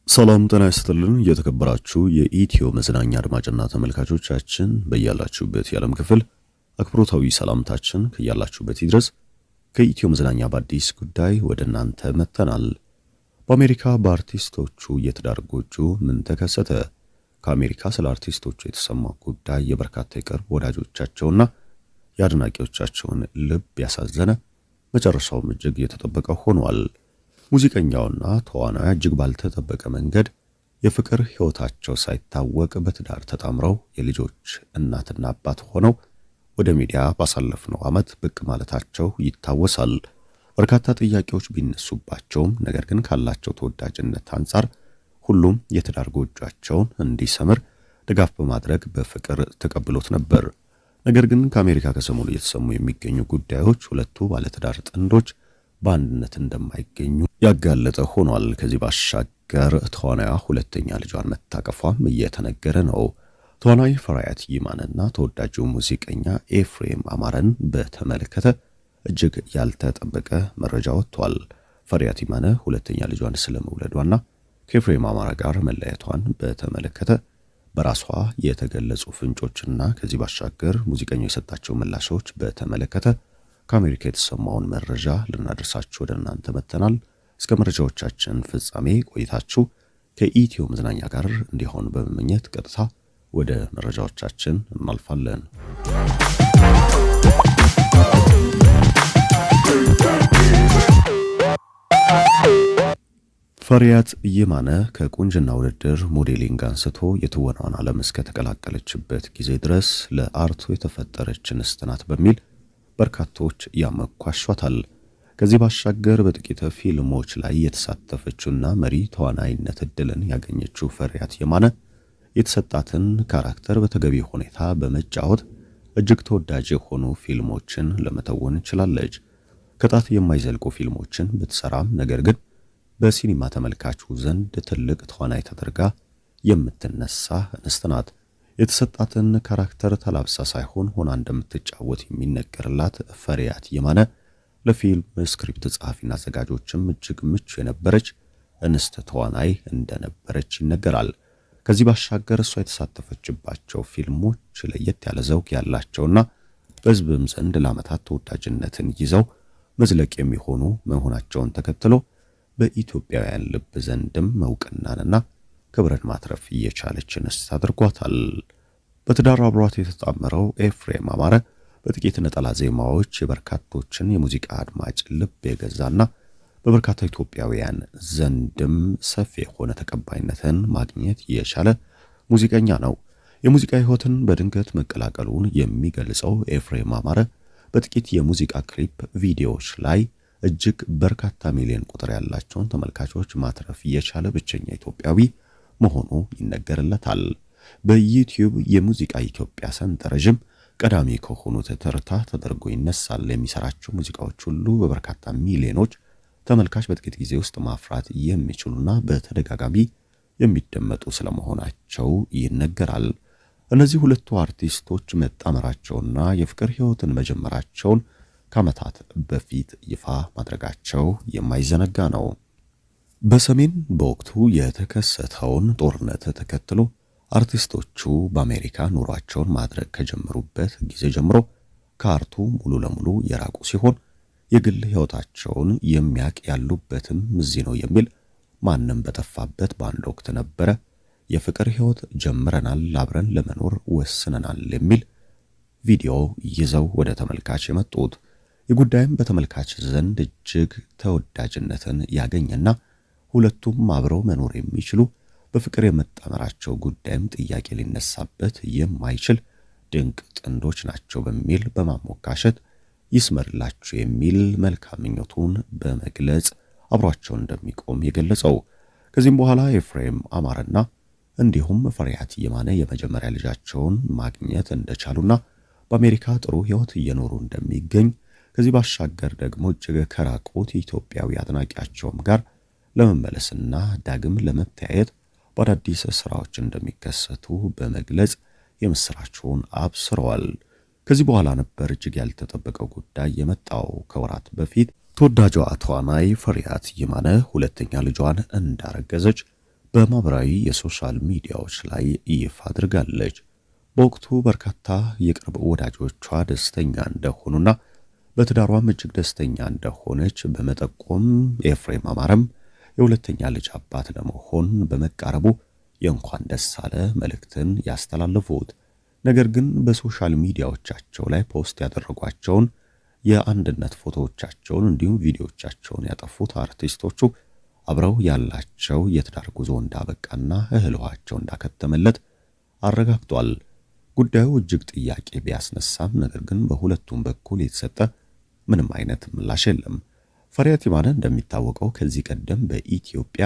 ሰላም ጤና ይስጥልን የተከበራችሁ የኢትዮ መዝናኛ አድማጭና ተመልካቾቻችን በያላችሁበት የዓለም ክፍል አክብሮታዊ ሰላምታችን ከያላችሁበት ይድረስ። ከኢትዮ መዝናኛ በአዲስ ጉዳይ ወደ እናንተ መጥተናል። በአሜሪካ በአርቲስቶቹ የትዳር ጎጆ ምን ተከሰተ? ከአሜሪካ ስለ አርቲስቶቹ የተሰማው ጉዳይ የበርካታ የቅርብ ወዳጆቻቸውና የአድናቂዎቻቸውን ልብ ያሳዘነ መጨረሻውም እጅግ የተጠበቀ ሆኗል። ሙዚቀኛውና ተዋናዩ እጅግ ባልተጠበቀ መንገድ የፍቅር ሕይወታቸው ሳይታወቅ በትዳር ተጣምረው የልጆች እናትና አባት ሆነው ወደ ሚዲያ ባሳለፍነው ዓመት ብቅ ማለታቸው ይታወሳል። በርካታ ጥያቄዎች ቢነሱባቸውም ነገር ግን ካላቸው ተወዳጅነት አንጻር ሁሉም የትዳር ጎጆአቸውን እንዲሰምር ድጋፍ በማድረግ በፍቅር ተቀብሎት ነበር። ነገር ግን ከአሜሪካ ከሰሞኑ እየተሰሙ የሚገኙ ጉዳዮች ሁለቱ ባለትዳር ጥንዶች በአንድነት እንደማይገኙ ያጋለጠ ሆኗል። ከዚህ ባሻገር ተዋናያ ሁለተኛ ልጇን መታቀፏም እየተነገረ ነው። ተዋናይ ፈሪያት ይማንና ተወዳጁ ሙዚቀኛ ኤፍሬም አማረን በተመለከተ እጅግ ያልተጠበቀ መረጃ ወጥቷል። ፈሪያት ይማነ ሁለተኛ ልጇን ስለመውለዷና ከኤፍሬም አማረ ጋር መለያየቷን በተመለከተ በራሷ የተገለጹ ፍንጮችና ከዚህ ባሻገር ሙዚቀኛው የሰጣቸው ምላሾች በተመለከተ ከአሜሪካ የተሰማውን መረጃ ልናደርሳችሁ ወደ እናንተ መጥተናል። እስከ መረጃዎቻችን ፍጻሜ ቆይታችሁ ከኢትዮ መዝናኛ ጋር እንዲሆን በመመኘት ቀጥታ ወደ መረጃዎቻችን እናልፋለን። ፈሪያት ይማነ ከቁንጅና ውድድር ሞዴሊንግ አንስቶ የትወናውን ዓለም እስከ ተቀላቀለችበት ጊዜ ድረስ ለአርቱ የተፈጠረች እንስት ናት በሚል በርካቶች ያመኳሿታል። ከዚህ ባሻገር በጥቂት ፊልሞች ላይ የተሳተፈችውና መሪ ተዋናይነት እድልን ያገኘችው ፈሪያት ይማነ የተሰጣትን ካራክተር በተገቢ ሁኔታ በመጫወት እጅግ ተወዳጅ የሆኑ ፊልሞችን ለመተወን ችላለች። ከጣት የማይዘልቁ ፊልሞችን ብትሰራም ነገር ግን በሲኒማ ተመልካቹ ዘንድ ትልቅ ተዋናይ ተደርጋ የምትነሳ እንስት ናት። የተሰጣትን ካራክተር ተላብሳ ሳይሆን ሆና እንደምትጫወት የሚነገርላት ፈሪያት ይማነ ለፊልም ስክሪፕት ጸሐፊና አዘጋጆችም እጅግ ምቹ የነበረች እንስት ተዋናይ እንደነበረች ይነገራል። ከዚህ ባሻገር እሷ የተሳተፈችባቸው ፊልሞች ለየት ያለ ዘውግ ያላቸውና በሕዝብም ዘንድ ለዓመታት ተወዳጅነትን ይዘው መዝለቅ የሚሆኑ መሆናቸውን ተከትሎ በኢትዮጵያውያን ልብ ዘንድም እውቅናንና ክብርን ማትረፍ እየቻለች እንስት አድርጓታል። በትዳር አብሯት የተጣመረው ኤፍሬም አማረ በጥቂት ነጠላ ዜማዎች የበርካቶችን የሙዚቃ አድማጭ ልብ የገዛና በበርካታ ኢትዮጵያውያን ዘንድም ሰፊ የሆነ ተቀባይነትን ማግኘት የቻለ ሙዚቀኛ ነው። የሙዚቃ ሕይወትን በድንገት መቀላቀሉን የሚገልጸው ኤፍሬም አማረ በጥቂት የሙዚቃ ክሊፕ ቪዲዮዎች ላይ እጅግ በርካታ ሚሊዮን ቁጥር ያላቸውን ተመልካቾች ማትረፍ የቻለ ብቸኛ ኢትዮጵያዊ መሆኑ ይነገርለታል። በዩቲዩብ የሙዚቃ ኢትዮጵያ ሰንጠረዥም ቀዳሚ ከሆኑት ተርታ ተደርጎ ይነሳል። የሚሰራቸው ሙዚቃዎች ሁሉ በበርካታ ሚሊዮኖች ተመልካች በጥቂት ጊዜ ውስጥ ማፍራት የሚችሉና በተደጋጋሚ የሚደመጡ ስለመሆናቸው ይነገራል። እነዚህ ሁለቱ አርቲስቶች መጣመራቸውና የፍቅር ሕይወትን መጀመራቸውን ከዓመታት በፊት ይፋ ማድረጋቸው የማይዘነጋ ነው። በሰሜን በወቅቱ የተከሰተውን ጦርነት ተከትሎ አርቲስቶቹ በአሜሪካ ኑሯቸውን ማድረግ ከጀመሩበት ጊዜ ጀምሮ ከአርቱ ሙሉ ለሙሉ የራቁ ሲሆን የግል ሕይወታቸውን የሚያቅ ያሉበትም እዚህ ነው የሚል ማንም በጠፋበት በአንድ ወቅት ነበረ የፍቅር ሕይወት ጀምረናል፣ አብረን ለመኖር ወስነናል የሚል ቪዲዮ ይዘው ወደ ተመልካች የመጡት። የጉዳይም በተመልካች ዘንድ እጅግ ተወዳጅነትን ያገኘና ሁለቱም አብረው መኖር የሚችሉ በፍቅር የመጣመራቸው ጉዳይም ጥያቄ ሊነሳበት የማይችል ድንቅ ጥንዶች ናቸው በሚል በማሞካሸት ይስመርላችሁ የሚል መልካም ምኞቱን በመግለጽ አብሯቸው እንደሚቆም የገለጸው። ከዚህም በኋላ ኤፍሬም አማረና እንዲሁም ፈሪያት ይማነ የመጀመሪያ ልጃቸውን ማግኘት እንደቻሉና በአሜሪካ ጥሩ ሕይወት እየኖሩ እንደሚገኝ ከዚህ ባሻገር ደግሞ እጅግ ከራቁት ኢትዮጵያዊ አድናቂያቸውም ጋር ለመመለስና ዳግም ለመተያየት በአዳዲስ ስራዎች እንደሚከሰቱ በመግለጽ የምስራቸውን አብስረዋል። ከዚህ በኋላ ነበር እጅግ ያልተጠበቀው ጉዳይ የመጣው። ከወራት በፊት ተወዳጇ ተዋናይ ፈሪያት ይማነ ሁለተኛ ልጇን እንዳረገዘች በማህበራዊ የሶሻል ሚዲያዎች ላይ ይፋ አድርጋለች። በወቅቱ በርካታ የቅርብ ወዳጆቿ ደስተኛ እንደሆኑና በትዳሯም እጅግ ደስተኛ እንደሆነች በመጠቆም ኤፍሬም አማረም የሁለተኛ ልጅ አባት ለመሆን በመቃረቡ የእንኳን ደስ አለ መልእክትን ያስተላለፉት። ነገር ግን በሶሻል ሚዲያዎቻቸው ላይ ፖስት ያደረጓቸውን የአንድነት ፎቶዎቻቸውን እንዲሁም ቪዲዮዎቻቸውን ያጠፉት አርቲስቶቹ አብረው ያላቸው የትዳር ጉዞ እንዳበቃና እህል ውሃቸው እንዳከተመለት አረጋግጧል። ጉዳዩ እጅግ ጥያቄ ቢያስነሳም ነገር ግን በሁለቱም በኩል የተሰጠ ምንም አይነት ምላሽ የለም። ፈሪሃት የማነ እንደሚታወቀው ከዚህ ቀደም በኢትዮጵያ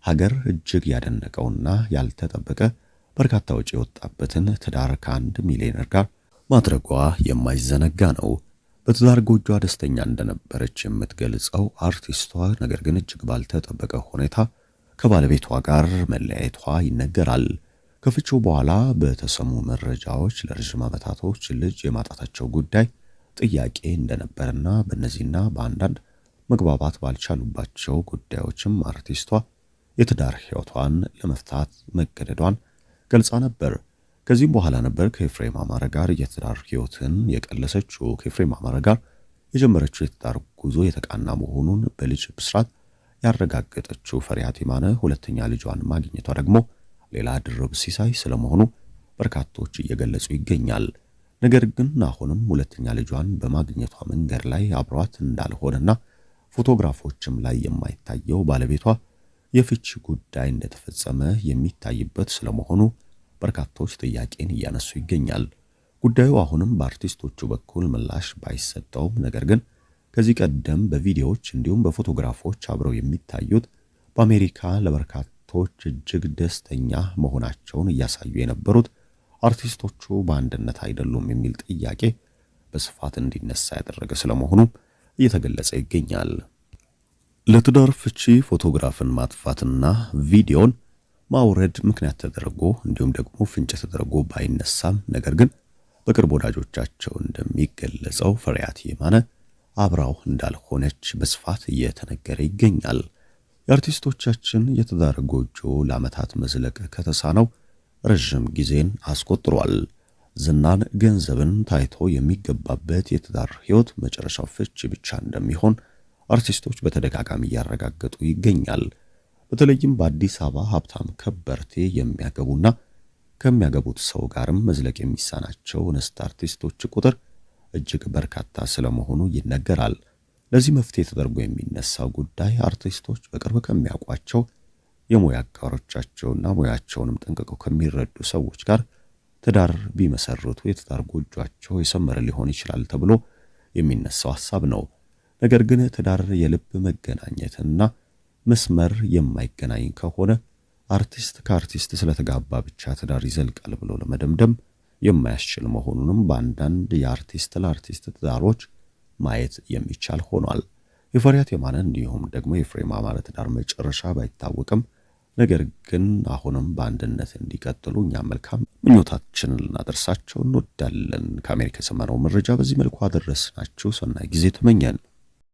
ሀገር እጅግ ያደነቀውና ያልተጠበቀ በርካታ ወጪ የወጣበትን ትዳር ከአንድ ሚሊዮነር ጋር ማድረጓ የማይዘነጋ ነው። በትዳር ጎጇ ደስተኛ እንደነበረች የምትገልጸው አርቲስቷ ነገር ግን እጅግ ባልተጠበቀ ሁኔታ ከባለቤቷ ጋር መለያየቷ ይነገራል። ከፍቺው በኋላ በተሰሙ መረጃዎች ለረጅም ዓመታቶች ልጅ የማጣታቸው ጉዳይ ጥያቄ እንደነበርና በእነዚህና በአንዳንድ መግባባት ባልቻሉባቸው ጉዳዮችም አርቲስቷ የትዳር ሕይወቷን ለመፍታት መገደዷን ገልጻ ነበር። ከዚህም በኋላ ነበር ከኤፍሬም አማረ ጋር የትዳር ሕይወትን የቀለሰችው። ከኤፍሬም አማረ ጋር የጀመረችው የትዳር ጉዞ የተቃና መሆኑን በልጅ ብስራት ያረጋገጠችው ፈሪሃት የማነ ሁለተኛ ልጇን ማግኘቷ ደግሞ ሌላ ድርብ ሲሳይ ስለመሆኑ በርካቶች እየገለጹ ይገኛል። ነገር ግን አሁንም ሁለተኛ ልጇን በማግኘቷ መንገድ ላይ አብሯት እንዳልሆነና ፎቶግራፎችም ላይ የማይታየው ባለቤቷ የፍቺ ጉዳይ እንደተፈጸመ የሚታይበት ስለመሆኑ በርካቶች ጥያቄን እያነሱ ይገኛል። ጉዳዩ አሁንም በአርቲስቶቹ በኩል ምላሽ ባይሰጠውም ነገር ግን ከዚህ ቀደም በቪዲዮዎች እንዲሁም በፎቶግራፎች አብረው የሚታዩት በአሜሪካ ለበርካቶች እጅግ ደስተኛ መሆናቸውን እያሳዩ የነበሩት አርቲስቶቹ በአንድነት አይደሉም የሚል ጥያቄ በስፋት እንዲነሳ ያደረገ ስለመሆኑ እየተገለጸ ይገኛል። ለትዳር ፍቺ ፎቶግራፍን ማጥፋትና ቪዲዮን ማውረድ ምክንያት ተደርጎ እንዲሁም ደግሞ ፍንጭ ተደርጎ ባይነሳም ነገር ግን በቅርብ ወዳጆቻቸው እንደሚገለጸው ፈሪሃት የማነ አብራው እንዳልሆነች በስፋት እየተነገረ ይገኛል። የአርቲስቶቻችን የትዳር ጎጆ ለዓመታት መዝለቅ ከተሳነው ረጅም ጊዜን አስቆጥሯል። ዝናን፣ ገንዘብን ታይቶ የሚገባበት የትዳር ሕይወት መጨረሻው ፍቺ ብቻ እንደሚሆን አርቲስቶች በተደጋጋሚ እያረጋገጡ ይገኛል። በተለይም በአዲስ አበባ ሀብታም ከበርቴ የሚያገቡና ከሚያገቡት ሰው ጋርም መዝለቅ የሚሳናቸው እንስት አርቲስቶች ቁጥር እጅግ በርካታ ስለመሆኑ ይነገራል። ለዚህ መፍትሄ ተደርጎ የሚነሳው ጉዳይ አርቲስቶች በቅርብ ከሚያውቋቸው የሙያ አጋሮቻቸውና ሙያቸውንም ጠንቅቀው ከሚረዱ ሰዎች ጋር ትዳር ቢመሰርቱ የትዳር ጎጇቸው የሰመረ ሊሆን ይችላል ተብሎ የሚነሳው ሐሳብ ነው። ነገር ግን ትዳር የልብ መገናኘትና መስመር የማይገናኝ ከሆነ አርቲስት ከአርቲስት ስለተጋባ ብቻ ትዳር ይዘልቃል ብሎ ለመደምደም የማያስችል መሆኑንም በአንዳንድ የአርቲስት ለአርቲስት ትዳሮች ማየት የሚቻል ሆኗል። የፈሪሃት የማነ እንዲሁም ደግሞ የኤፍሬም አማረ ትዳር መጨረሻ ባይታወቅም ነገር ግን አሁንም በአንድነት እንዲቀጥሉ እኛ መልካም ምኞታችንን ልናደርሳቸው እንወዳለን። ከአሜሪካ የሰማነው መረጃ በዚህ መልኩ አደረስናችሁ። ሰናይ ጊዜ ተመኘን።